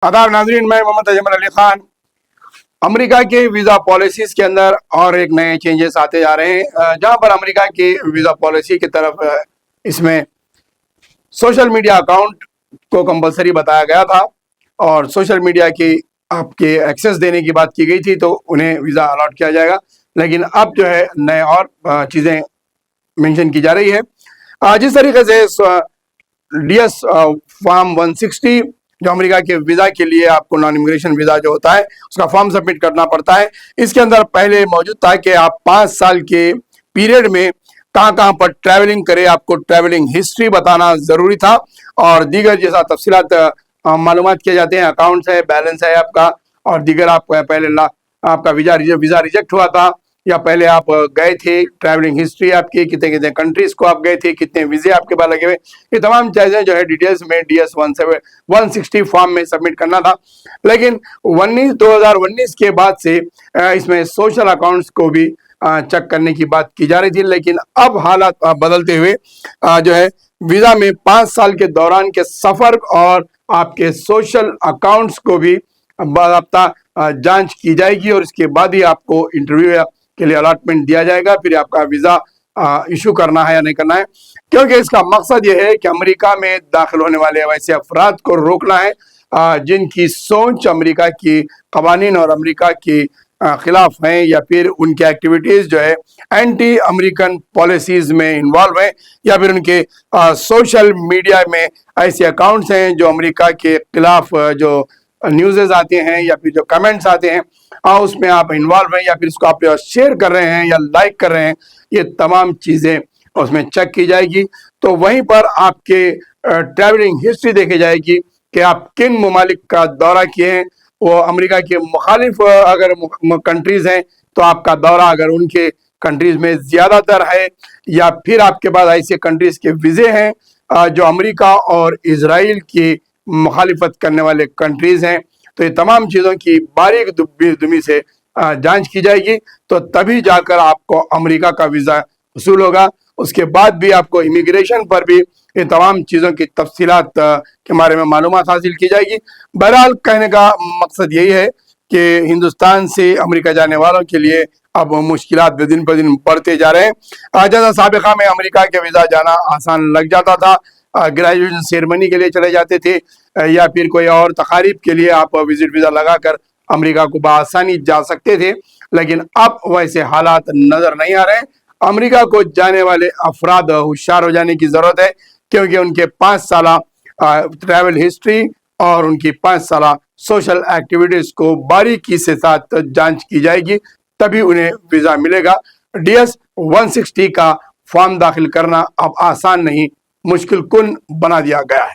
आदाब नाजरीन, मैं मोहम्मद अजमल अली खान। अमेरिका के वीज़ा पॉलिसीज़ के अंदर और एक नए चेंजेस आते जा रहे हैं, जहां पर अमेरिका की वीज़ा पॉलिसी की तरफ इसमें सोशल मीडिया अकाउंट को कंपलसरी बताया गया था और सोशल मीडिया की आपके एक्सेस देने की बात की गई थी, तो उन्हें वीज़ा अलॉट किया जाएगा। लेकिन अब जो है नए और चीज़ें मेंशन की जा रही है। जिस तरीके से DS फॉर्म 160 जो अमेरिका के वीज़ा के लिए आपको नॉन इमिग्रेशन वीज़ा जो होता है उसका फॉर्म सबमिट करना पड़ता है। इसके अंदर पहले मौजूद था कि आप 5 साल के पीरियड में कहाँ कहाँ पर ट्रैवलिंग करें, आपको ट्रैवलिंग हिस्ट्री बताना ज़रूरी था और दीगर जैसा तफसीलात मालूमात किए जाते हैं, अकाउंट्स है, बैलेंस है आपका और दीगर आपका पहले आपका वीज़ा रिजेक्ट हुआ था या पहले आप गए थे, ट्रैवलिंग हिस्ट्री आपकी, कितने कितने कंट्रीज को आप गए थे, कितने वीज़े आपके पास लगे हुए, ये तमाम चीज़ें जो है डिटेल्स में DS 160 फॉर्म में सबमिट करना था। लेकिन 2019 के बाद से इसमें सोशल अकाउंट्स को भी चेक करने की बात की जा रही थी। लेकिन अब हालात बदलते हुए जो है वीज़ा में 5 साल के दौरान के सफ़र और आपके सोशल अकाउंट्स को भी बाकायदा जांच की जाएगी और इसके बाद ही आपको इंटरव्यू के लिए अलॉटमेंट दिया जाएगा, फिर आपका वीज़ा इशू करना है या नहीं करना है। क्योंकि इसका मकसद ये है कि अमेरिका में दाखिल होने वाले वैसे अफराद को रोकना है जिनकी सोच अमेरिका की कवानीन और अमेरिका की खिलाफ हैं या फिर उनकी एक्टिविटीज़ जो है एंटी अमेरिकन पॉलिसीज़ में इन्वॉल्व हैं या फिर उनके सोशल मीडिया में ऐसे अकाउंट्स हैं जो अमेरिका के खिलाफ जो न्यूज़ आते हैं या फिर जो कमेंट्स आते हैं उसमें आप इन्वॉल्व हैं या फिर इसको आप शेयर कर रहे हैं या लाइक कर रहे हैं, ये तमाम चीज़ें उसमें चेक की जाएगी। तो वहीं पर आपके ट्रैवलिंग हिस्ट्री देखी जाएगी कि आप किन ममालिक का दौरा किए हैं। वो अमेरिका के मुखालिफ अगर कंट्रीज़ हैं तो आपका दौरा अगर उनके कंट्रीज़ में ज़्यादातर है या फिर आपके पास ऐसे कंट्रीज़ के वीज़े हैं जो अमेरिका और इजराइल की मुखालिफत करने वाले कंट्रीज़ हैं, तो ये तमाम चीज़ों की बारीक दुमी से जांच की जाएगी, तो तभी जाकर आपको अमेरिका का वीज़ा वसूल होगा। उसके बाद भी आपको इमिग्रेशन पर भी ये तमाम चीज़ों की तफसीलात के बारे में मालूमात हासिल की जाएगी। बहरहाल कहने का मकसद यही है कि हिंदुस्तान से अमेरिका जाने वालों के लिए अब मुश्किलात दिन पर दिन बढ़ते जा रहे हैं। जैसा साबिका में अमेरिका के वीज़ा जाना आसान लग जाता था, ग्रेजुएशन सेरेमनी के लिए चले जाते थे या फिर कोई और तकारीब के लिए आप विजिट वीज़ा लगाकर अमेरिका को बआसानी जा सकते थे। लेकिन अब वैसे हालात नज़र नहीं आ रहे हैं। अमेरिका को जाने वाले अफराद होशियार हो जाने की ज़रूरत है, क्योंकि उनके 5 साल ट्रैवल हिस्ट्री और उनकी 5 साल सोशल एक्टिविटीज़ को बारीकी से साथ जांच की जाएगी, तभी उन्हें वीज़ा मिलेगा। DS 160 का फॉर्म दाखिल करना अब आसान नहीं, मुश्किल कुन बना दिया गया है।